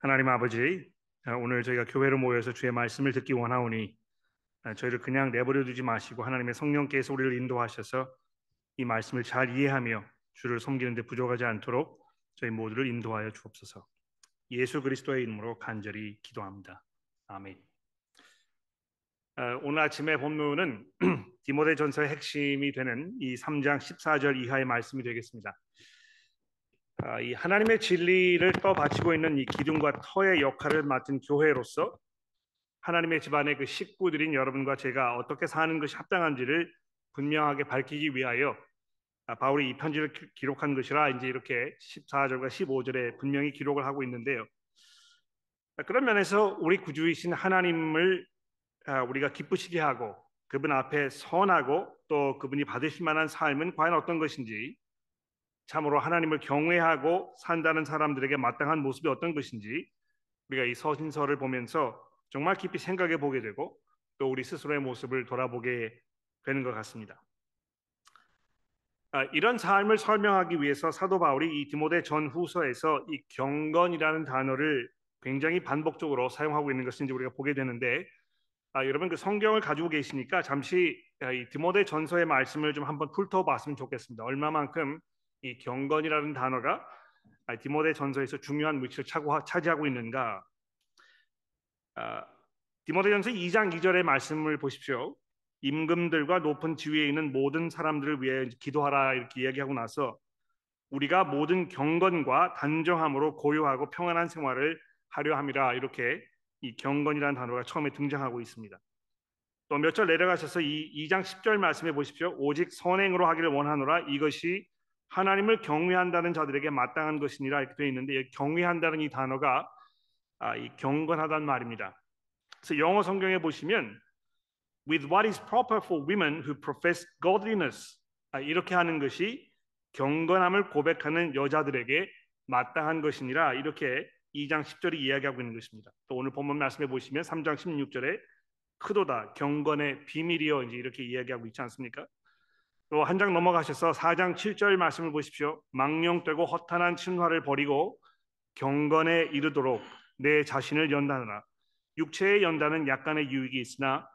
하나님 아버지, 오늘 저희가 교회로 모여서 주의 말씀을 듣기 원하오니 저희를 그냥 내버려 두지 마시고 하나님의 성령께서 우리를 인도하셔서 이 말씀을 잘 이해하며 주를 섬기는 데 부족하지 않도록 저희 모두를 인도하여 주옵소서. 예수 그리스도의 이름으로 간절히 기도합니다. 아멘. 오늘 아침의 본문은 디모데전서의 핵심이 되는 이 3장 14절 이하의 말씀이 되겠습니다. 이 하나님의 진리를 떠받치고 있는 이 기둥과 터의 역할을 맡은 교회로서 하나님의 집안의 그 식구들인 여러분과 제가 어떻게 사는 것이 합당한지를 분명하게 밝히기 위하여 바울이 이 편지를 기록한 것이라 이제 이렇게 14절과 15절에 분명히 기록을 하고 있는데요. 그런 면에서 우리 구주이신 하나님을 우리가 기쁘시게 하고 그분 앞에 선하고 또 그분이 받으실 만한 삶은 과연 어떤 것인지, 참으로 하나님을 경외하고 산다는 사람들에게 마땅한 모습이 어떤 것인지 우리가 이 서신서를 보면서 정말 깊이 생각해 보게 되고 또 우리 스스로의 모습을 돌아보게 되는 것 같습니다. 이런 삶을 설명하기 위해서 사도 바울이 이 디모데 전후서에서 이 경건이라는 단어를 굉장히 반복적으로 사용하고 있는 것인지 우리가 보게 되는데, 여러분 그 성경을 가지고 계시니까 잠시 이 디모데 전서의 말씀을 좀 한번 훑어봤으면 좋겠습니다. 얼마만큼 이 경건이라는 단어가 디모데 전서에서 중요한 위치를 차지하고 있는가. 아, 디모데전서 2장 2절의 말씀을 보십시오. 임금들과 높은 지위에 있는 모든 사람들을 위해 기도하라 이렇게 이야기하고 나서 우리가 모든 경건과 단정함으로 고요하고 평안한 생활을 하려 함이라, 이렇게 이 경건이라는 단어가 처음에 등장하고 있습니다. 또 몇 절 내려가셔서 이 2장 10절 말씀해 보십시오. 오직 선행으로 하기를 원하노라, 이것이 하나님을 경외한다는 자들에게 마땅한 것이니라 이렇게 되어 있는데, 경외한다는 이 단어가 이 경건하다는 말입니다. 그래서 영어 성경에 보시면 with what is proper for women who profess godliness, 이렇게 하는 것이 경건함을 고백하는 여자들에게 마땅한 것이니라, 이렇게 2장 10절이 이야기하고 있는 것입니다. 또 오늘 본문 말씀해 보시면 3장 16절에 크도다 경건의 비밀이여 이제 이렇게 이야기하고 있지 않습니까? 또 한 장 넘어가셔서 4장 7절 말씀을 보십시오. 망령되고 허탄한 친화를 버리고 경건에 이르도록 내 자신을 연단하라. 육체의 연단은 약간의 유익이 있으나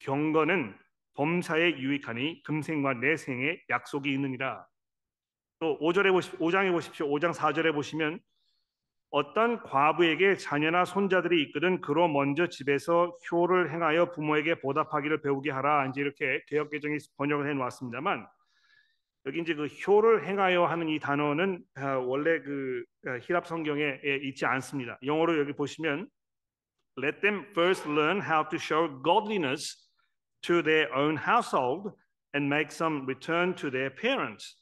경건은 범사에 유익하니 금생과 내생에 약속이 있느니라. 또 5장에 보십시오. 5장 4절에 보시면 어떤 과부에게 자녀나 손자들이 있거든 그로 먼저 집에서 효를 행하여 부모에게 보답하기를 배우게 하라. 이제 이렇게 개역개정이 번역을 해 놓았습니다만, 여기 이제 그 효를 행하여 하는 이 단어는 원래 그 히랍 성경에 있지 않습니다. 영어로 여기 보시면 Let them first learn how to show godliness to their own household and make some return to their parents.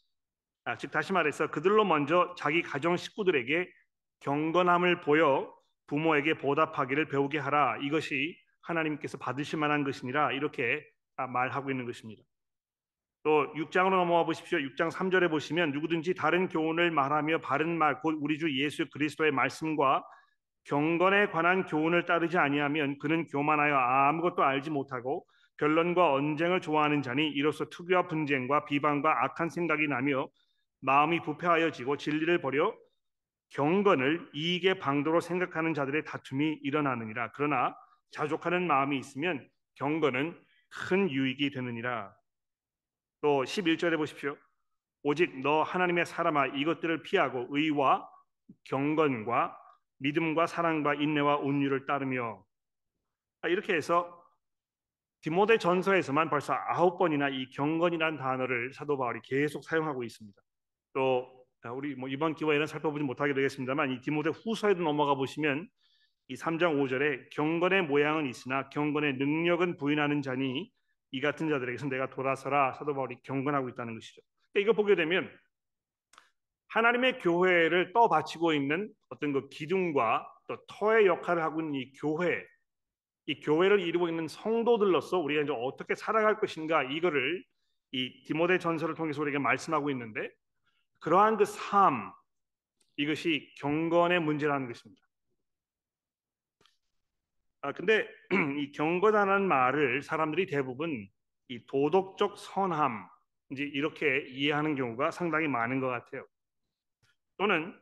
즉 다시 말해서 그들로 먼저 자기 가정 식구들에게 경건함을 보여 부모에게 보답하기를 배우게 하라. 이것이 하나님께서 받으실 만한 것이니라, 이렇게 말하고 있는 것입니다. 또 6장으로 넘어와 보십시오. 6장 3절에 보시면 누구든지 다른 교훈을 말하며 바른 말 곧 우리 주 예수 그리스도의 말씀과 경건에 관한 교훈을 따르지 아니하면 그는 교만하여 아무것도 알지 못하고 변론과 언쟁을 좋아하는 자니 이로써 투기와 분쟁과 비방과 악한 생각이 나며 마음이 부패하여지고 진리를 버려 경건을 이익의 방도로 생각하는 자들의 다툼이 일어나느니라. 그러나 자족하는 마음이 있으면 경건은 큰 유익이 되느니라. 또 11절에 보십시오. 오직 너 하나님의 사람아 이것들을 피하고 의와 경건과 믿음과 사랑과 인내와 온유를 따르며, 이렇게 해서 디모데 전서에서만 벌써 9번이나 이 경건이라는 단어를 사도 바울이 계속 사용하고 있습니다. 또 우리 이번 기회에는 살펴보지 못하게 되겠습니다만 이 디모데 후서에도 넘어가 보시면 이 3장 5절에 경건의 모양은 있으나 경건의 능력은 부인하는 자니 이 같은 자들에게서 내가 돌아서라, 사도 바울이 경건하고 있다는 것이죠. 그러니까 이거 보게 되면 하나님의 교회를 떠받치고 있는 어떤 그 기둥과 또 터의 역할을 하고 있는 이 교회, 이 교회를 이루고 있는 성도들로서 우리가 이제 어떻게 살아갈 것인가, 이거를 이 디모데 전서를 통해서 우리에게 말씀하고 있는데, 그러한 그 삶, 이것이 경건의 문제라는 것입니다. 근데 이 경건하는 말을 사람들이 대부분 이 도덕적 선함 이제 이렇게 이해하는 경우가 상당히 많은 것 같아요. 또는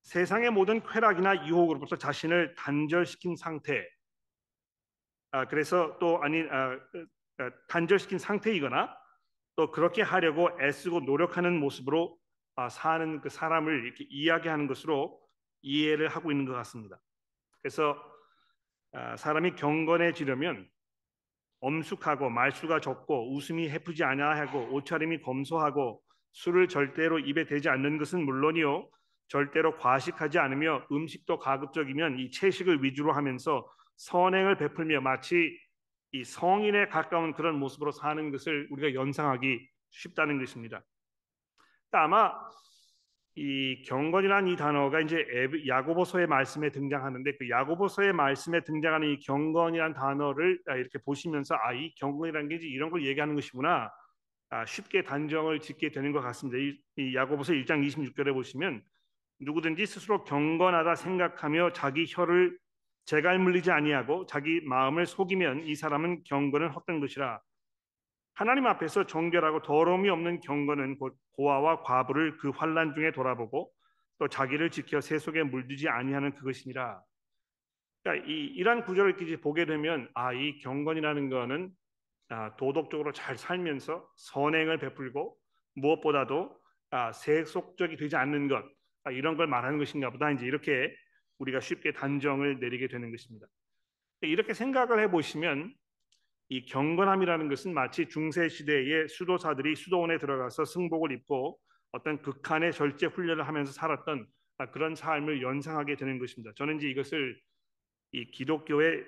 세상의 모든 쾌락이나 유혹으로부터 자신을 단절시킨 상태, 그래서 또 아니 단절시킨 상태이거나 또 그렇게 하려고 애쓰고 노력하는 모습으로 사는 그 사람을 이렇게 이야기하는 것으로 이해를 하고 있는 것 같습니다. 그래서 사람이 경건해지려면 엄숙하고 말수가 적고 웃음이 해프지 아니하고 옷차림이 검소하고 술을 절대로 입에 대지 않는 것은 물론이요 절대로 과식하지 않으며 음식도 가급적이면 이 채식을 위주로 하면서 선행을 베풀며 마치 이 성인에 가까운 그런 모습으로 사는 것을 우리가 연상하기 쉽다는 것입니다. 아마 이 경건이라는 이 단어가 이제 야고보서의 말씀에 등장하는데 그 야고보서의 말씀에 등장하는 이 경건이라는 단어를 이렇게 보시면서 이 경건이라는 게 이제 이런 걸 얘기하는 것이구나 쉽게 단정을 짓게 되는 것 같습니다. 이 야고보서 1장 26절에 보시면 누구든지 스스로 경건하다 생각하며 자기 혀를 재갈 물리지 아니하고 자기 마음을 속이면 이 사람은 경건을 헛된 것이라. 하나님 앞에서 정결하고 더러움이 없는 경건은 곧 고아와 과부를 그 환난 중에 돌아보고 또 자기를 지켜 세 속에 물들지 아니하는 그것이니라. 그러니까 이러한 구절을 이렇게 보게 되면 이 경건이라는 거는 도덕적으로 잘 살면서 선행을 베풀고 무엇보다도 세속적이 되지 않는 것 이런 걸 말하는 것인가 보다 이제 이렇게 우리가 쉽게 단정을 내리게 되는 것입니다. 이렇게 생각을 해보시면 이 경건함이라는 것은 마치 중세 시대의 수도사들이 수도원에 들어가서 승복을 입고 어떤 극한의 절제 훈련을 하면서 살았던 그런 삶을 연상하게 되는 것입니다. 저는 이제 이것을 이 기독교의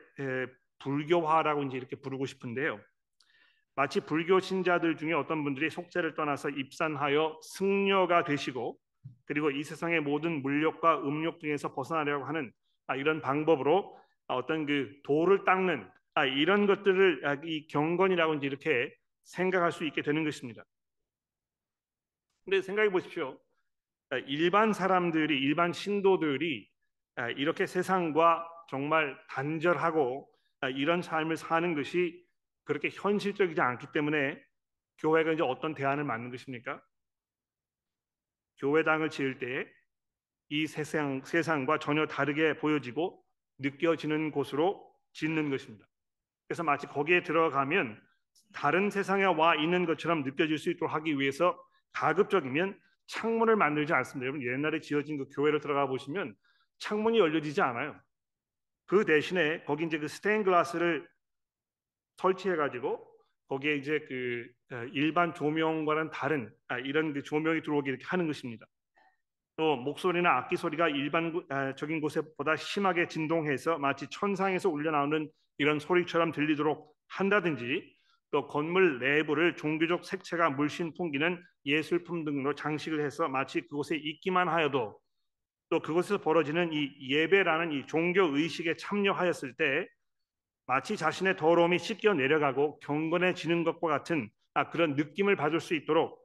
불교화라고 이제 이렇게 부르고 싶은데요. 마치 불교 신자들 중에 어떤 분들이 속죄를 떠나서 입산하여 승려가 되시고 그리고 이 세상의 모든 물욕과 음욕 중에서 벗어나려고 하는 이런 방법으로 어떤 그 도를 닦는 이런 것들을 이 경건이라고 이제 이렇게 생각할 수 있게 되는 것입니다. 근데 생각해 보십시오. 일반 사람들이 일반 신도들이 이렇게 세상과 정말 단절하고 이런 삶을 사는 것이 그렇게 현실적이지 않기 때문에 교회가 이제 어떤 대안을 맞는 것입니까? 교회당을 지을 때에 이 세상과 전혀 다르게 보여지고 느껴지는 곳으로 짓는 것입니다. 그래서 마치 거기에 들어가면 다른 세상에 와 있는 것처럼 느껴질 수 있도록 하기 위해서 가급적이면 창문을 만들지 않습니다. 여러분 옛날에 지어진 그 교회를 들어가 보시면 창문이 열려지지 않아요. 그 대신에 거기 이제 그 스테인 글라스를 설치해 가지고 거기에 이제 그 일반 조명과는 다른 이런 그 조명이 들어오게 이렇게 하는 것입니다. 또 목소리나 악기 소리가 일반적인 곳보다 심하게 진동해서 마치 천상에서 울려 나오는 이런 소리처럼 들리도록 한다든지 또 건물 내부를 종교적 색채가 물씬 풍기는 예술품 등으로 장식을 해서 마치 그곳에 있기만 하여도 또 그곳에서 벌어지는 이 예배라는 이 종교 의식에 참여하였을 때 마치 자신의 더러움이 씻겨 내려가고 경건해지는 것과 같은 그런 느낌을 받을 수 있도록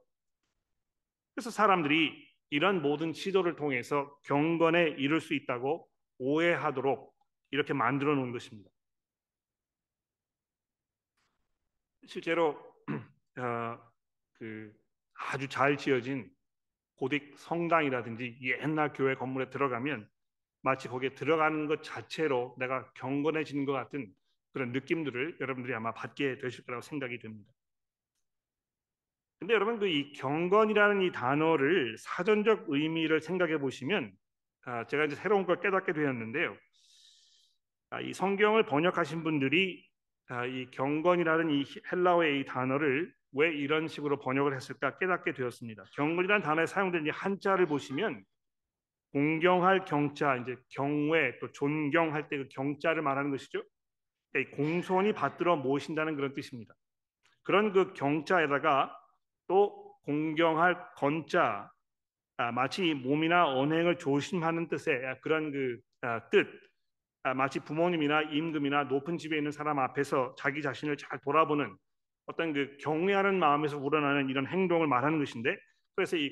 그래서 사람들이 이런 모든 시도를 통해서 경건에 이를 수 있다고 오해하도록 이렇게 만들어 놓은 것입니다. 실제로 어, 그 아주 잘 지어진 고딕 성당이라든지 옛날 교회 건물에 들어가면 마치 거기에 들어가는 것 자체로 내가 경건해지는 것 같은 그런 느낌들을 여러분들이 아마 받게 되실 거라고 생각이 됩니다. 근데 여러분 그 이 경건이라는 이 단어를 사전적 의미를 생각해 보시면 제가 이제 새로운 걸 깨닫게 되었는데요. 이 성경을 번역하신 분들이 이 경건이라는 이 헬라어의 이 단어를 왜 이런 식으로 번역을 했을까 깨닫게 되었습니다. 경건이라는 단어에 사용된 이 한자를 보시면 공경할 경자, 이제 경외 또 존경할 때 그 경자를 말하는 것이죠. 공손히 받들어 모신다는 그런 뜻입니다. 그런 그 경자에다가 또 공경할 건자, 마치 몸이나 언행을 조심하는 뜻의 그런 그 뜻, 마치 부모님이나 임금이나 높은 집에 있는 사람 앞에서 자기 자신을 잘 돌아보는 어떤 그 경외하는 마음에서 우러나는 이런 행동을 말하는 것인데, 그래서 이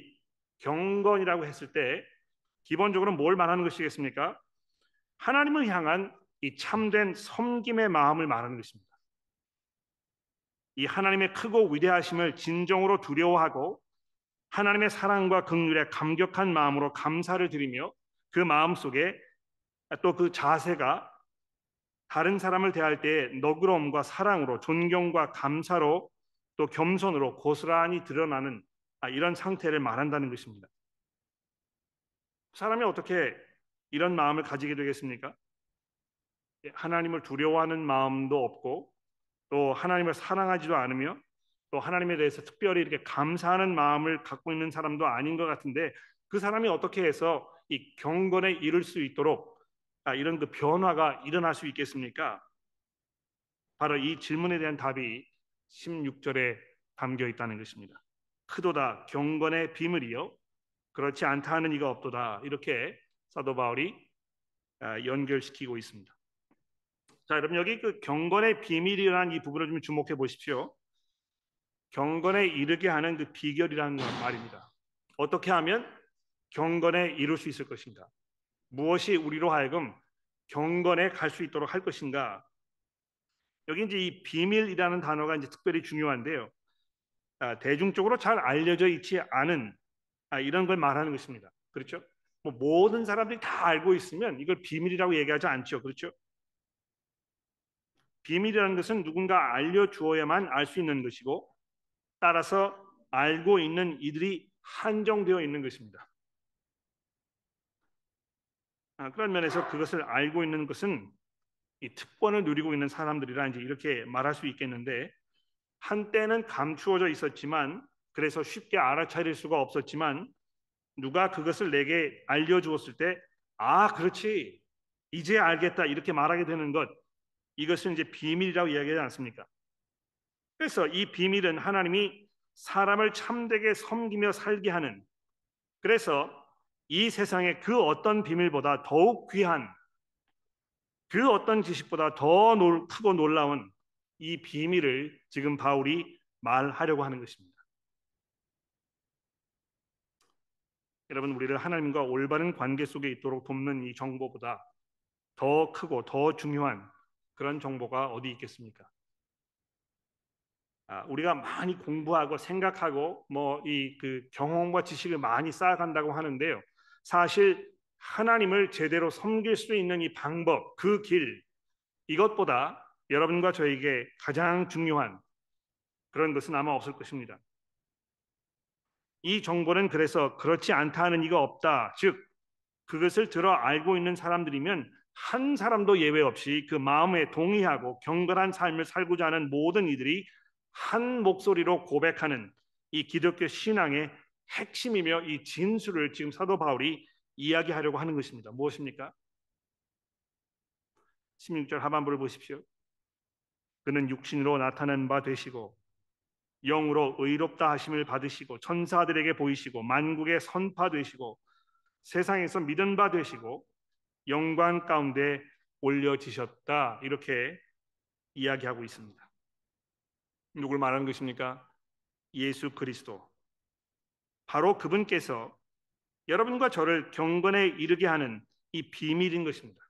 경건이라고 했을 때 기본적으로 뭘 말하는 것이겠습니까? 하나님을 향한 이 참된 섬김의 마음을 말하는 것입니다. 이 하나님의 크고 위대하심을 진정으로 두려워하고 하나님의 사랑과 긍휼에 감격한 마음으로 감사를 드리며 그 마음 속에 또 그 자세가 다른 사람을 대할 때 너그러움과 사랑으로 존경과 감사로 또 겸손으로 고스란히 드러나는 이런 상태를 말한다는 것입니다. 사람이 어떻게 이런 마음을 가지게 되겠습니까? 하나님을 두려워하는 마음도 없고 또 하나님을 사랑하지도 않으며 또 하나님에 대해서 특별히 이렇게 감사하는 마음을 갖고 있는 사람도 아닌 것 같은데 그 사람이 어떻게 해서 이 경건에 이를 수 있도록 이런 그 변화가 일어날 수 있겠습니까? 바로 이 질문에 대한 답이 16절에 담겨 있다는 것입니다. 크도다 경건의 비밀이요 그렇지 않다 하는 이가 없도다. 이렇게 사도 바울이 연결시키고 있습니다. 자, 여러분 여기 그 경건의 비밀이라는 이 부분을 좀 주목해 보십시오. 경건에 이르게 하는 그 비결이라는 말입니다. 어떻게 하면 경건에 이룰 수 있을 것인가? 무엇이 우리로 하여금 경건에 갈 수 있도록 할 것인가? 여기 이제 이 비밀이라는 단어가 이제 특별히 중요한데요. 대중적으로 잘 알려져 있지 않은 이런 걸 말하는 것입니다. 그렇죠? 뭐 모든 사람들이 다 알고 있으면 이걸 비밀이라고 얘기하지 않죠. 그렇죠? 비밀이라는 것은 누군가 알려주어야만 알 수 있는 것이고 따라서 알고 있는 이들이 한정되어 있는 것입니다. 그런 면에서 그것을 알고 있는 것은 이 특권을 누리고 있는 사람들이라 이제 이렇게 말할 수 있겠는데 한때는 감추어져 있었지만 그래서 쉽게 알아차릴 수가 없었지만 누가 그것을 내게 알려주었을 때 그렇지 이제 알겠다 이렇게 말하게 되는 것 이것은 이제 비밀이라고 이야기하지 않습니까? 그래서 이 비밀은 하나님이 사람을 참되게 섬기며 살게 하는 그래서 이 세상의 그 어떤 비밀보다 더욱 귀한 그 어떤 지식보다 더 크고 놀라운 이 비밀을 지금 바울이 말하려고 하는 것입니다. 여러분 우리를 하나님과 올바른 관계 속에 있도록 돕는 이 정보보다 더 크고 더 중요한 그런 정보가 어디 있겠습니까? 우리가 많이 공부하고 생각하고 뭐 이 그 경험과 지식을 많이 쌓아간다고 하는데요. 사실 하나님을 제대로 섬길 수 있는 이 방법, 그 길, 이것보다 여러분과 저에게 가장 중요한 그런 것은 아마 없을 것입니다. 이 정보는 그래서 그렇지 않다 하는 이가 없다. 즉 그것을 들어 알고 있는 사람들이면 한 사람도 예외 없이 그 마음에 동의하고 경건한 삶을 살고자 하는 모든 이들이 한 목소리로 고백하는 이 기독교 신앙의 핵심이며 이 진수를 지금 사도 바울이 이야기하려고 하는 것입니다. 무엇입니까? 16절 하반부를 보십시오. 그는 육신으로 나타난 바 되시고 영으로 의롭다 하심을 받으시고 천사들에게 보이시고 만국에 선파되시고 세상에서 믿은 바 되시고 영광 가운데 올려지셨다. 이렇게 이야기하고 있습니다. 누굴 말하는 것입니까? 예수 그리스도. 바로 그분께서 여러분과 저를 경건에 이르게 하는 이 비밀인 것입니다.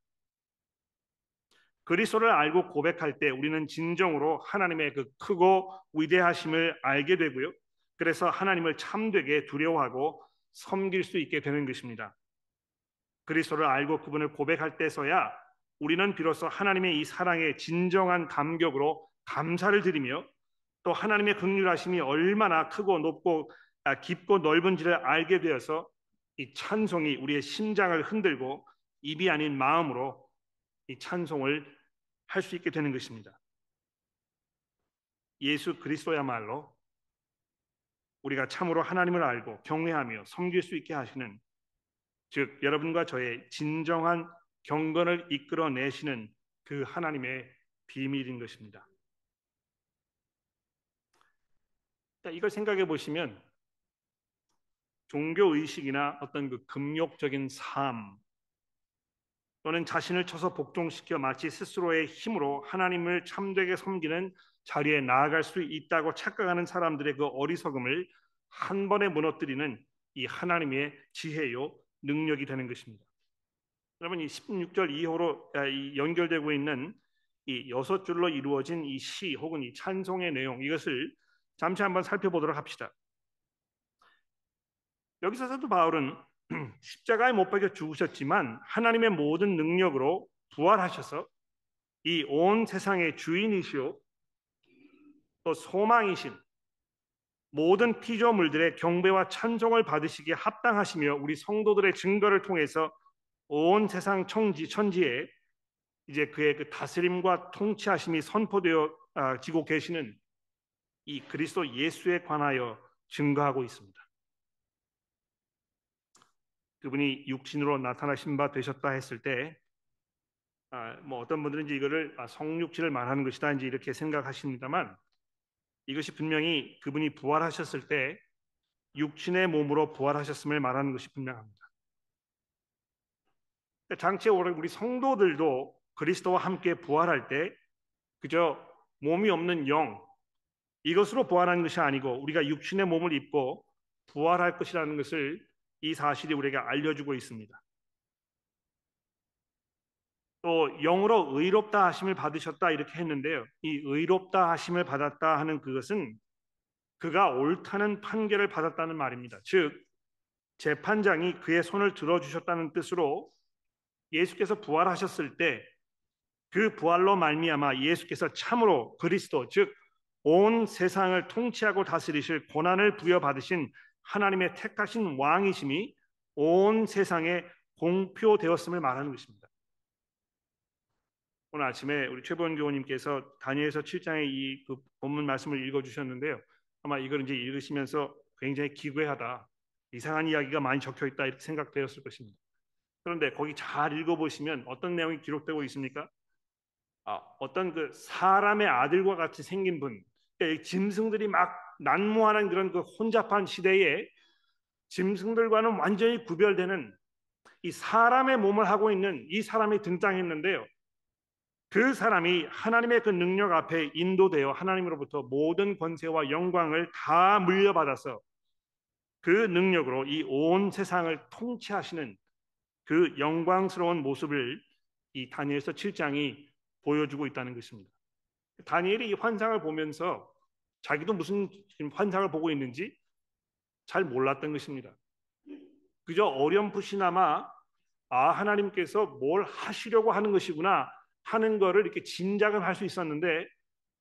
그리스도를 알고 고백할 때 우리는 진정으로 하나님의 그 크고 위대하심을 알게 되고요. 그래서 하나님을 참되게 두려워하고 섬길 수 있게 되는 것입니다. 그리스도를 알고 그분을 고백할 때서야 우리는 비로소 하나님의 이 사랑에 진정한 감격으로 감사를 드리며 또 하나님의 긍휼하심이 얼마나 크고 높고 깊고 넓은지를 알게 되어서 이 찬송이 우리의 심장을 흔들고 입이 아닌 마음으로 이 찬송을 할 수 있게 되는 것입니다. 예수 그리스도야말로 우리가 참으로 하나님을 알고 경외하며 섬길 수 있게 하시는 즉 여러분과 저의 진정한 경건을 이끌어내시는 그 하나님의 비밀인 것입니다. 이걸 생각해 보시면 종교 의식이나 어떤 그 금욕적인 삶 또는 자신을 쳐서 복종시켜 마치 스스로의 힘으로 하나님을 참되게 섬기는 자리에 나아갈 수 있다고 착각하는 사람들의 그 어리석음을 한 번에 무너뜨리는 이 하나님의 지혜요 능력이 되는 것입니다. 여러분 이 16절 이후로 연결되고 있는 이 6줄로 이루어진 이 시 혹은 이 찬송의 내용 이것을 잠시 한번 살펴보도록 합시다. 여기서 사도 바울은 십자가에 못 박혀 죽으셨지만 하나님의 모든 능력으로 부활하셔서 이 온 세상의 주인이시오 또 소망이신 모든 피조물들의 경배와 찬송을 받으시기에 합당하시며 우리 성도들의 증거를 통해서 온 세상 천지에 이제 그의 그 다스림과 통치하심이 선포되어 지고 계시는 이 그리스도 예수에 관하여 증거하고 있습니다. 그분이 육신으로 나타나신 바 되셨다 했을 때, 뭐 어떤 분들은 이제 이거를 성육신을 말하는 것이다 이제 이렇게 생각하십니다만, 이것이 분명히 그분이 부활하셨을 때 육신의 몸으로 부활하셨음을 말하는 것이 분명합니다. 장체 우리 성도들도 그리스도와 함께 부활할 때 그저 몸이 없는 영 이것으로 부활하는 것이 아니고 우리가 육신의 몸을 입고 부활할 것이라는 것을 이 사실이 우리에게 알려주고 있습니다. 또 영으로 의롭다 하심을 받으셨다 이렇게 했는데요. 이 의롭다 하심을 받았다 하는 그것은 그가 옳다는 판결을 받았다는 말입니다. 즉 재판장이 그의 손을 들어주셨다는 뜻으로 예수께서 부활하셨을 때 그 부활로 말미암아 예수께서 참으로 그리스도 즉 온 세상을 통치하고 다스리실 고난을 부여받으신 하나님의 택하신 왕이심이 온 세상에 공표되었음을 말하는 것입니다. 오늘 아침에 우리 최보원 교우님께서 다니엘서 7장의 이 그 본문 말씀을 읽어주셨는데요. 아마 이걸 이제 읽으시면서 굉장히 기괴하다, 이상한 이야기가 많이 적혀 있다 이렇게 생각되었을 것입니다. 그런데 거기 잘 읽어보시면 어떤 내용이 기록되고 있습니까? 어떤 그 사람의 아들과 같이 생긴 분, 그러니까 짐승들이 막 난무하는 그런 그 혼잡한 시대에 짐승들과는 완전히 구별되는 이 사람의 몸을 하고 있는 이 사람이 등장했는데요. 그 사람이 하나님의 그 능력 앞에 인도되어 하나님으로부터 모든 권세와 영광을 다 물려받아서 그 능력으로 이 온 세상을 통치하시는 그 영광스러운 모습을 이 다니엘서 7장이 보여주고 있다는 것입니다. 다니엘이 이 환상을 보면서 자기도 무슨 환상을 보고 있는지 잘 몰랐던 것입니다. 그저 어렴풋이나마 하나님께서 뭘 하시려고 하는 것이구나 하는 것을 이렇게 짐작은 할 수 있었는데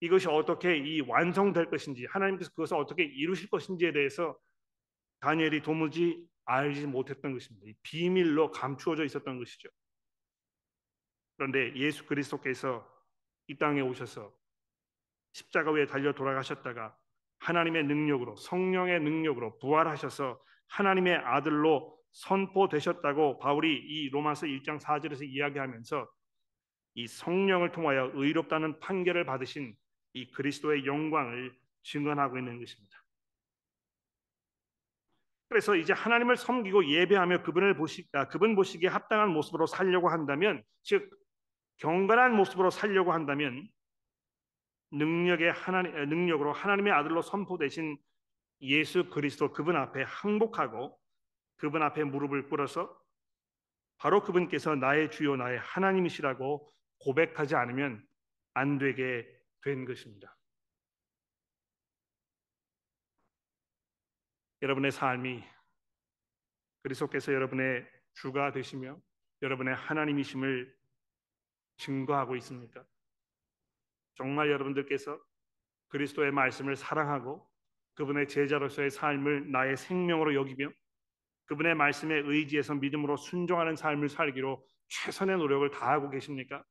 이것이 어떻게 이 완성될 것인지 하나님께서 그것을 어떻게 이루실 것인지에 대해서 다니엘이 도무지 알지 못했던 것입니다. 비밀로 감추어져 있었던 것이죠. 그런데 예수 그리스도께서 이 땅에 오셔서 십자가 위에 달려 돌아가셨다가 하나님의 능력으로 성령의 능력으로 부활하셔서 하나님의 아들로 선포되셨다고 바울이 이 로마서 1장 4절에서 이야기하면서 이 성령을 통하여 의롭다는 판결을 받으신 이 그리스도의 영광을 증언하고 있는 것입니다. 그래서 이제 하나님을 섬기고 예배하며 그분 보시기에 합당한 모습으로 살려고 한다면, 즉 경건한 모습으로 살려고 한다면 능력으로 하나님의 아들로 선포되신 예수 그리스도 그분 앞에 항복하고 그분 앞에 무릎을 꿇어서 바로 그분께서 나의 주요 나의 하나님이시라고 고백하지 않으면 안 되게 된 것입니다. 여러분의 삶이 그리스도께서 여러분의 주가 되시며 여러분의 하나님이심을 증거하고 있습니까? 정말 여러분들께서 그리스도의 말씀을 사랑하고 그분의 제자로서의 삶을 나의 생명으로 여기며 그분의 말씀에 의지해서 믿음으로 순종하는 삶을 살기로 최선의 노력을 다하고 계십니까?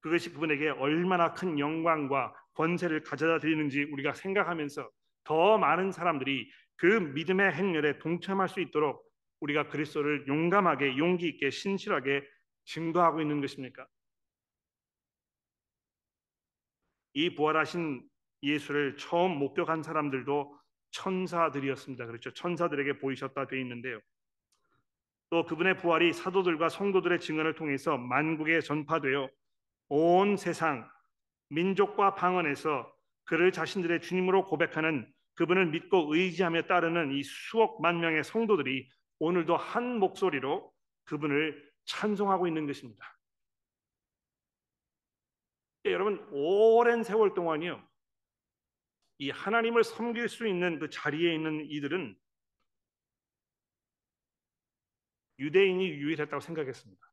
그것이 그분에게 얼마나 큰 영광과 권세를 가져다 드리는지 우리가 생각하면서 더 많은 사람들이 그 믿음의 행렬에 동참할 수 있도록 우리가 그리스도를 용감하게 용기 있게 신실하게 증거하고 있는 것입니까? 이 부활하신 예수를 처음 목격한 사람들도 천사들이었습니다. 그렇죠? 천사들에게 보이셨다 되어 있는데요. 또 그분의 부활이 사도들과 성도들의 증언을 통해서 만국에 전파되어 온 세상 민족과 방언에서 그를 자신들의 주님으로 고백하는 그분을 믿고 의지하며 따르는 이 수억 만 명의 성도들이 오늘도 한 목소리로 그분을 찬송하고 있는 것입니다. 여러분 오랜 세월 동안이요 이 하나님을 섬길 수 있는 그 자리에 있는 이들은 유대인이 유일했다고 생각했습니다.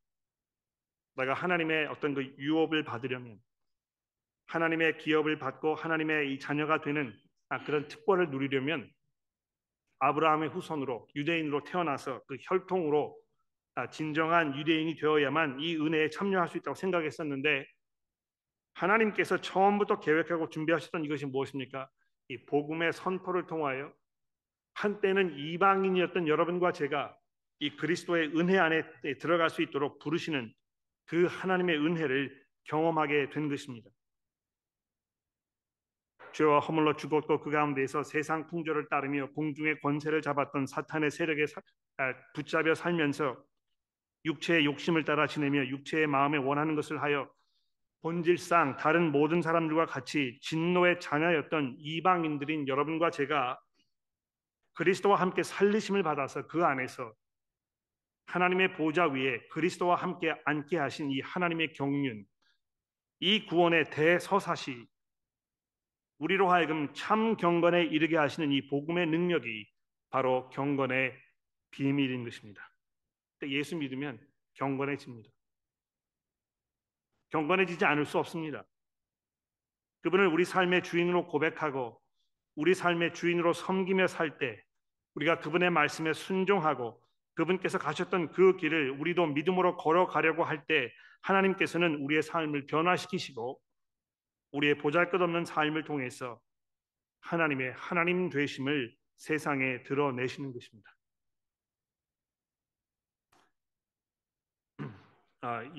내가 하나님의 어떤 그 유업을 받으려면, 하나님의 기업을 받고 하나님의 이 자녀가 되는 그런 특권을 누리려면 아브라함의 후손으로 유대인으로 태어나서 그 혈통으로 진정한 유대인이 되어야만 이 은혜에 참여할 수 있다고 생각했었는데, 하나님께서 처음부터 계획하고 준비하셨던 이것이 무엇입니까? 이 복음의 선포를 통하여 한때는 이방인이었던 여러분과 제가 이 그리스도의 은혜 안에 들어갈 수 있도록 부르시는 그 하나님의 은혜를 경험하게 된 것입니다. 죄와 허물로 죽었고 그 가운데에서 세상 풍조를 따르며 공중의 권세를 잡았던 사탄의 세력에 붙잡혀 살면서 육체의 욕심을 따라 지내며 육체의 마음에 원하는 것을 하여 본질상 다른 모든 사람들과 같이 진노의 자녀였던 이방인들인 여러분과 제가 그리스도와 함께 살리심을 받아서 그 안에서 하나님의 보좌 위에 그리스도와 함께 앉게 하신 이 하나님의 경륜, 이 구원의 대서사시, 우리로 하여금 참 경건에 이르게 하시는 이 복음의 능력이 바로 경건의 비밀인 것입니다. 예수 믿으면 경건해집니다. 경건해지지 않을 수 없습니다. 그분을 우리 삶의 주인으로 고백하고 우리 삶의 주인으로 섬기며 살 때, 우리가 그분의 말씀에 순종하고 그분께서 가셨던 그 길을 우리도 믿음으로 걸어가려고 할 때, 하나님께서는 우리의 삶을 변화시키시고 우리의 보잘것없는 삶을 통해서 하나님의 하나님 되심을 세상에 드러내시는 것입니다.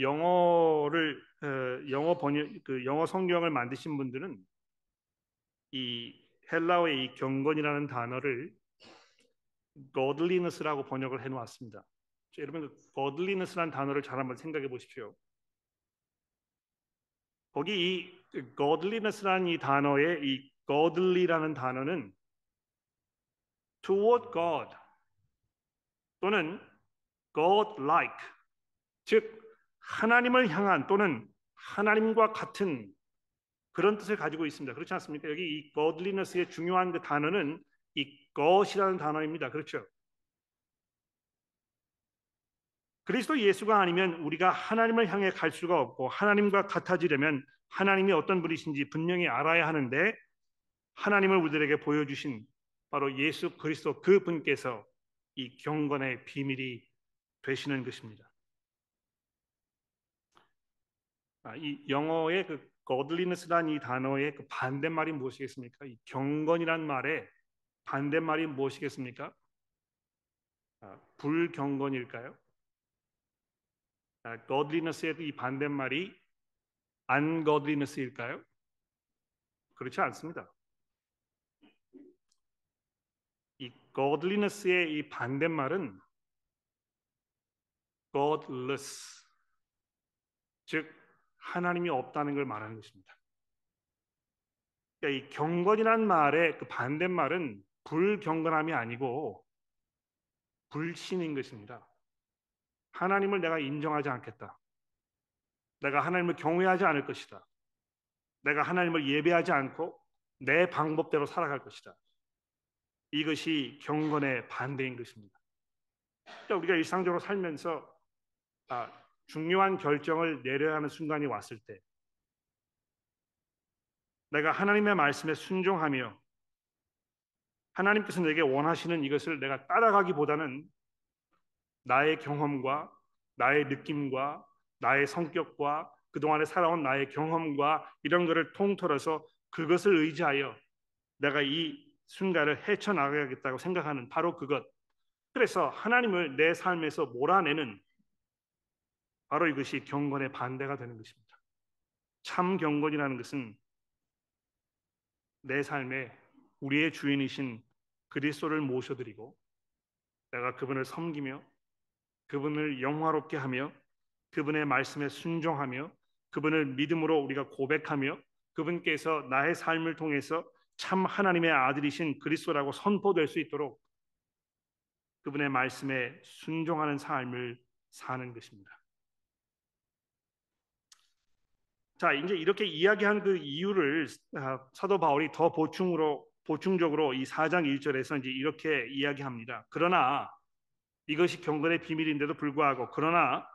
영어 성경을 만드신 분들은 이 헬라어의 이 경건이라는 단어를 godliness라고 번역을 해놓았습니다. 여러분, 그 godliness라는 단어를 잘 한번 생각해 보십시오. 거기 이 godliness라는 이 단어의 이 godly라는 단어는 toward God 또는 God-like, 즉 하나님을 향한 또는 하나님과 같은 그런 뜻을 가지고 있습니다. 그렇지 않습니까? 여기 이 godliness의 중요한 그 단어는 이 god이라는 단어입니다. 그렇죠? 그리스도 예수가 아니면 우리가 하나님을 향해 갈 수가 없고, 하나님과 같아지려면 하나님이 어떤 분이신지 분명히 알아야 하는데, 하나님을 우리들에게 보여주신 바로 예수 그리스도 그 분께서 이 경건의 비밀이 되시는 것입니다. 이 영어의 그 godliness라는 이 단어의 그 반대말이 무엇이겠습니까? 이 경건이란 말의 반대말이 무엇이겠습니까? 불경건일까요? godliness의 이 반대말이 ungodliness일까요? 그렇지 않습니다. 이 godliness의 이 반대말은 godless, 즉 하나님이 없다는 걸 말하는 것입니다. 그러니까 이 경건이란 말의 그 반대말은 불경건함이 아니고 불신인 것입니다. 하나님을 내가 인정하지 않겠다. 내가 하나님을 경외하지 않을 것이다. 내가 하나님을 예배하지 않고 내 방법대로 살아갈 것이다. 이것이 경건의 반대인 것입니다. 그러니까 우리가 일상적으로 살면서 중요한 결정을 내려야 하는 순간이 왔을 때, 내가 하나님의 말씀에 순종하며 하나님께서 내게 원하시는 이것을 내가 따라가기보다는 나의 경험과 나의 느낌과 나의 성격과 그동안에 살아온 나의 경험과 이런 것을 통틀어서 그것을 의지하여 내가 이 순간을 헤쳐나가야겠다고 생각하는 바로 그것, 그래서 하나님을 내 삶에서 몰아내는 바로 이것이 경건의 반대가 되는 것입니다. 참 경건이라는 것은 내 삶에 우리의 주인이신 그리스도를 모셔드리고 내가 그분을 섬기며 그분을 영화롭게 하며 그분의 말씀에 순종하며 그분을 믿음으로 우리가 고백하며 그분께서 나의 삶을 통해서 참 하나님의 아들이신 그리스도라고 선포될 수 있도록 그분의 말씀에 순종하는 삶을 사는 것입니다. 자, 이제 이렇게 이야기한 그 이유를 사도 바울이 더 보충적으로 이 4장 1절에서 이제 이렇게 이야기합니다. 그러나 이것이 경건의 비밀인데도 불구하고 그러나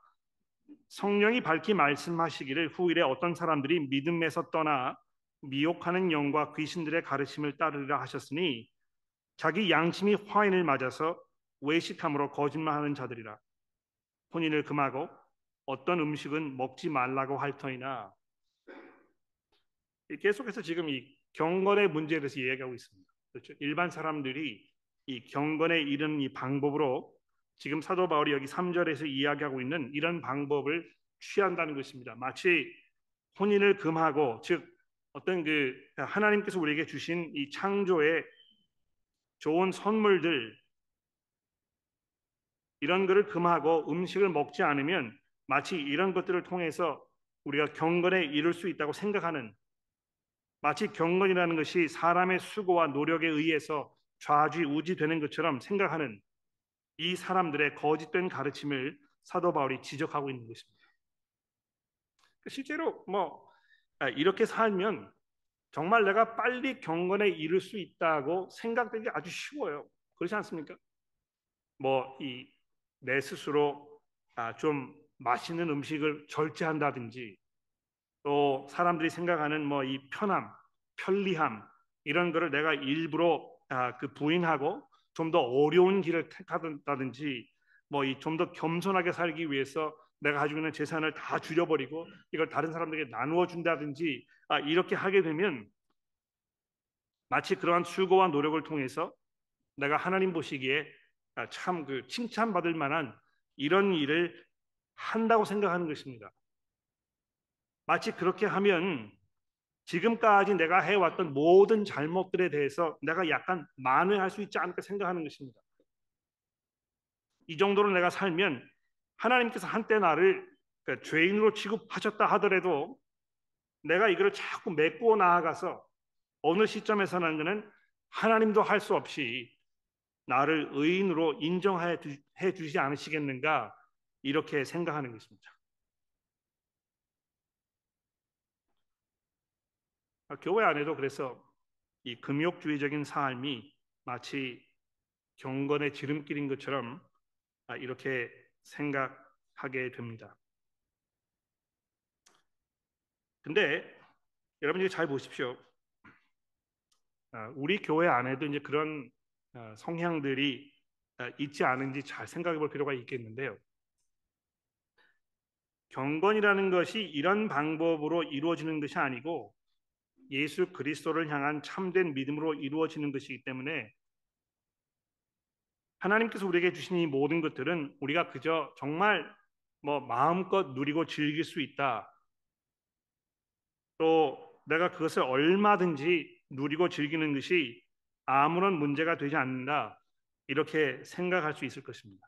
성령이 밝히 말씀하시기를 후일에 어떤 사람들이 믿음에서 떠나 미혹하는 영과 귀신들의 가르침을 따르리라 하셨으니 자기 양심이 화인을 맞아서 외식함으로 거짓말하는 자들이라. 혼인을 금하고 어떤 음식은 먹지 말라고 할 터이나. 계속해서 지금 이 경건의 문제에 대해서 이야기하고 있습니다. 그렇죠? 일반 사람들이 이 경건에 이르는 이 방법으로 지금 사도 바울이 여기 3절에서 이야기하고 있는 이런 방법을 취한다는 것입니다. 마치 혼인을 금하고, 즉 어떤 그 하나님께서 우리에게 주신 이 창조의 좋은 선물들, 이런 것을 금하고 음식을 먹지 않으면 마치 이런 것들을 통해서 우리가 경건에 이룰 수 있다고 생각하는, 마치 경건이라는 것이 사람의 수고와 노력에 의해서 좌지우지되는 것처럼 생각하는 이 사람들의 거짓된 가르침을 사도 바울이 지적하고 있는 것입니다. 실제로 이렇게 살면 정말 내가 빨리 경건에 이를 수 있다고 생각되기 아주 쉬워요. 그렇지 않습니까? 이 내 스스로 좀 맛있는 음식을 절제한다든지, 또 사람들이 생각하는 이 편함, 편리함, 이런 거를 내가 일부러 그 부인하고 좀 더 어려운 길을 택한다든지, 이 좀 더 겸손하게 살기 위해서 내가 가지고 있는 재산을 다 줄여버리고 이걸 다른 사람들에게 나누어 준다든지, 이렇게 하게 되면 마치 그러한 수고와 노력을 통해서 내가 하나님 보시기에 참 그 칭찬받을 만한 이런 일을 한다고 생각하는 것입니다. 마치 그렇게 하면 지금까지 내가 해왔던 모든 잘못들에 대해서 내가 약간 만회할 수 있지 않을까 생각하는 것입니다. 이 정도로 내가 살면 하나님께서 한때 나를 죄인으로 취급하셨다 하더라도 내가 이거를 자꾸 메꾸어 나아가서 어느 시점에서는 그는 하나님도 할 수 없이 나를 의인으로 인정해 주지 않으시겠는가, 이렇게 생각하는 것입니다. 교회 안에도 그래서 이 금욕주의적인 삶이 마치 경건의 지름길인 것처럼 이렇게 생각하게 됩니다. 근데 여러분들이 잘 보십시오. 우리 교회 안에도 이제 그런 성향들이 있지 않은지 잘 생각해 볼 필요가 있겠는데요. 경건이라는 것이 이런 방법으로 이루어지는 것이 아니고 예수 그리스도를 향한 참된 믿음으로 이루어지는 것이기 때문에 하나님께서 우리에게 주신 이 모든 것들은 우리가 그저 정말 마음껏 누리고 즐길 수 있다, 또 내가 그것을 얼마든지 누리고 즐기는 것이 아무런 문제가 되지 않는다, 이렇게 생각할 수 있을 것입니다.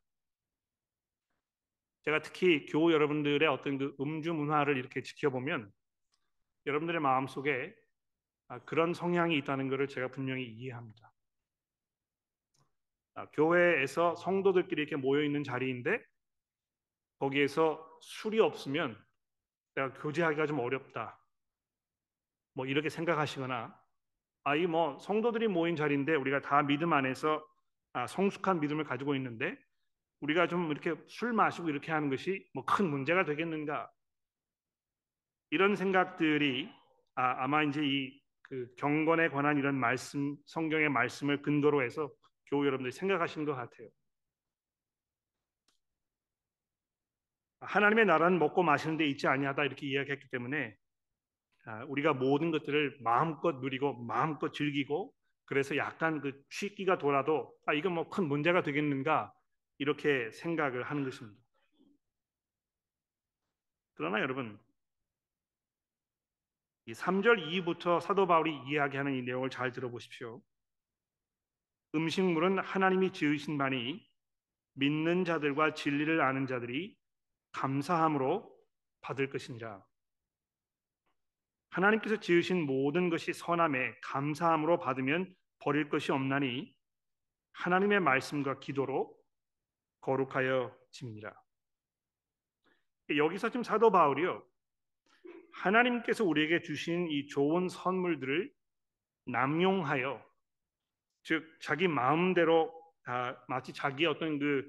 제가 특히 교우 여러분들의 어떤 그 음주 문화를 이렇게 지켜보면 여러분들의 마음속에 그런 성향이 있다는 것을 제가 분명히 이해합니다. 교회에서 성도들끼리 이렇게 모여 있는 자리인데 거기에서 술이 없으면 내가 교제하기가 좀 어렵다, 이렇게 생각하시거나, 이 성도들이 모인 자리인데 우리가 다 믿음 안에서 성숙한 믿음을 가지고 있는데 우리가 좀 이렇게 술 마시고 이렇게 하는 것이 큰 문제가 되겠는가, 이런 생각들이 아마 이제 이 그 경건에 관한 이런 말씀, 성경의 말씀을 근거로 해서 교우 여러분들이 생각하시는 것 같아요. 하나님의 나라는 먹고 마시는 데 있지 아니하다, 이렇게 이야기했기 때문에 우리가 모든 것들을 마음껏 누리고 마음껏 즐기고, 그래서 약간 그 취기가 돌아도 이건 큰 문제가 되겠는가, 이렇게 생각을 하는 것입니다. 그러나 여러분, 이 3절 이후부터 사도 바울이 이야기하는 이 내용을 잘 들어보십시오. 음식물은 하나님이 지으신 바니 믿는 자들과 진리를 아는 자들이 감사함으로 받을 것이니라. 하나님께서 지으신 모든 것이 선함에 감사함으로 받으면 버릴 것이 없나니 하나님의 말씀과 기도로 거룩하여 집니다. 여기서 지금 사도 바울이요, 하나님께서 우리에게 주신 이 좋은 선물들을 남용하여, 즉 자기 마음대로 마치 자기의 어떤 그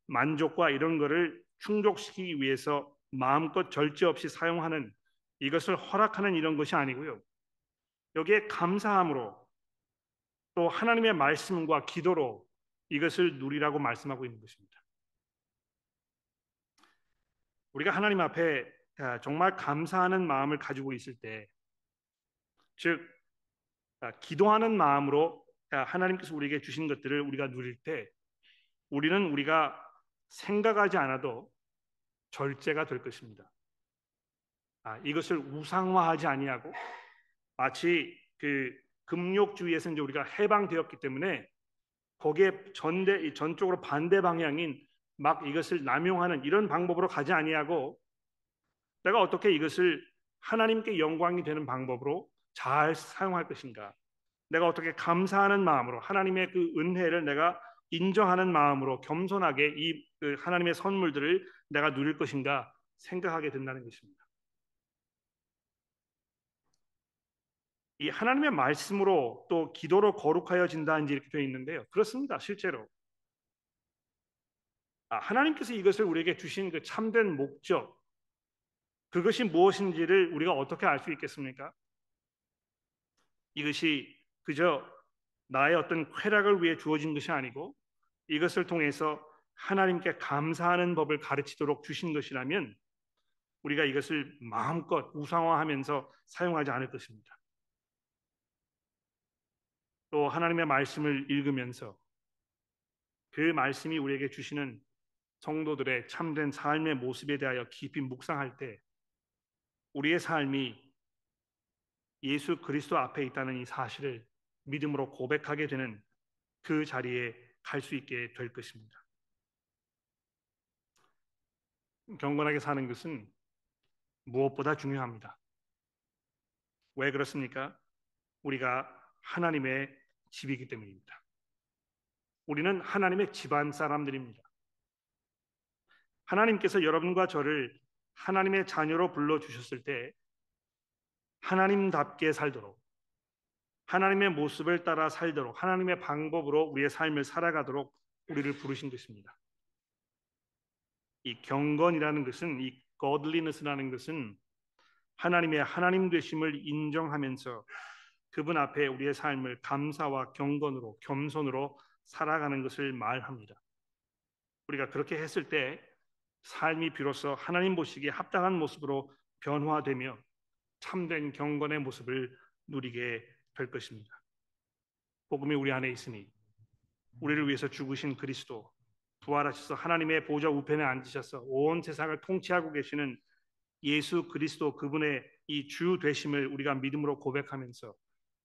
만족과 이런 거를 충족시키기 위해서 마음껏 절제 없이 사용하는 이것을 허락하는 이런 것이 아니고요. 여기에 감사함으로 또 하나님의 말씀과 기도로 이것을 누리라고 말씀하고 있는 것입니다. 우리가 하나님 앞에 정말 감사하는 마음을 가지고 있을 때, 즉 기도하는 마음으로 하나님께서 우리에게 주신 것들을 우리가 누릴 때 우리는 우리가 생각하지 않아도 절제가 될 것입니다. 이것을 우상화하지 아니하고 마치 그 금욕주의에서 이제 우리가 해방되었기 때문에 거기에 전적으로 반대 방향인 막 이것을 남용하는 이런 방법으로 가지 아니하고 내가 어떻게 이것을 하나님께 영광이 되는 방법으로 잘 사용할 것인가? 내가 어떻게 감사하는 마음으로 하나님의 그 은혜를 내가 인정하는 마음으로 겸손하게 그 하나님의 선물들을 내가 누릴 것인가 생각하게 된다는 것입니다. 이 하나님의 말씀으로 또 기도로 거룩하여진다 이렇게 되어 있는데요. 그렇습니다. 실제로 하나님께서 이것을 우리에게 주신 그 참된 목적, 그것이 무엇인지를 우리가 어떻게 알 수 있겠습니까? 이것이 그저 나의 어떤 쾌락을 위해 주어진 것이 아니고 이것을 통해서 하나님께 감사하는 법을 가르치도록 주신 것이라면 우리가 이것을 마음껏 우상화하면서 사용하지 않을 것입니다. 또 하나님의 말씀을 읽으면서 그 말씀이 우리에게 주시는 성도들의 참된 삶의 모습에 대하여 깊이 묵상할 때 우리의 삶이 예수 그리스도 앞에 있다는 이 사실을 믿음으로 고백하게 되는 그 자리에 갈 수 있게 될 것입니다. 경건하게 사는 것은 무엇보다 중요합니다. 왜 그렇습니까? 우리가 하나님의 집이기 때문입니다. 우리는 하나님의 집안 사람들입니다. 하나님께서 여러분과 저를 하나님의 자녀로 불러주셨을 때 하나님답게 살도록 하나님의 모습을 따라 살도록 하나님의 방법으로 우리의 삶을 살아가도록 우리를 부르신 것입니다. 이 경건이라는 것은 이 godliness라는 것은 하나님의 하나님 되심을 인정하면서 그분 앞에 우리의 삶을 감사와 경건으로 겸손으로 살아가는 것을 말합니다. 우리가 그렇게 했을 때 삶이 비로소 하나님 보시기에 합당한 모습으로 변화되며 참된 경건의 모습을 누리게 될 것입니다. 복음이 우리 안에 있으니 우리를 위해서 죽으신 그리스도, 부활하셔서 하나님의 보좌 우편에 앉으셔서 온 세상을 통치하고 계시는 예수 그리스도 그분의 이 주 되심을 우리가 믿음으로 고백하면서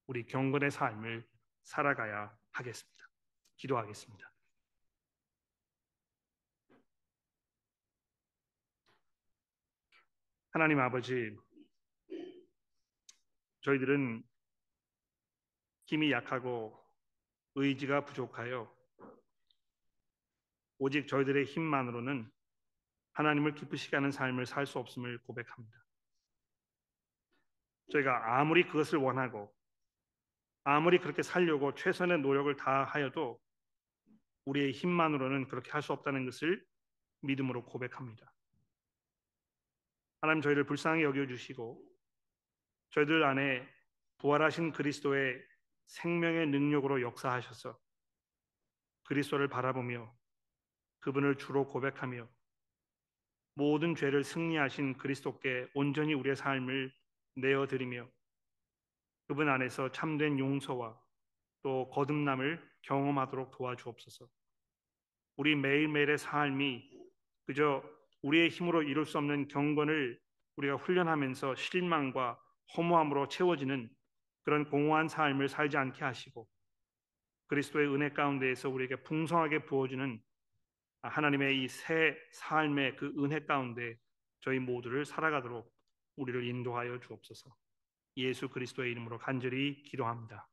우리 경건의 삶을 살아가야 하겠습니다. 기도하겠습니다. 하나님 아버지, 저희들은 힘이 약하고 의지가 부족하여 오직 저희들의 힘만으로는 하나님을 기쁘시게 하는 삶을 살 수 없음을 고백합니다. 저희가 아무리 그것을 원하고 아무리 그렇게 살려고 최선의 노력을 다하여도 우리의 힘만으로는 그렇게 할 수 없다는 것을 믿음으로 고백합니다. 하나님 저희를 불쌍히 여겨주시고 저희들 안에 부활하신 그리스도의 생명의 능력으로 역사하셔서 그리스도를 바라보며 그분을 주로 고백하며 모든 죄를 승리하신 그리스도께 온전히 우리의 삶을 내어드리며 그분 안에서 참된 용서와 또 거듭남을 경험하도록 도와주옵소서. 우리 매일매일의 삶이 그저 우리의 힘으로 이룰 수 없는 경건을 우리가 훈련하면서 실망과 허무함으로 채워지는 그런 공허한 삶을 살지 않게 하시고 그리스도의 은혜 가운데에서 우리에게 풍성하게 부어주는 하나님의 이 새 삶의 그 은혜 가운데 저희 모두를 살아가도록 우리를 인도하여 주옵소서. 예수 그리스도의 이름으로 간절히 기도합니다.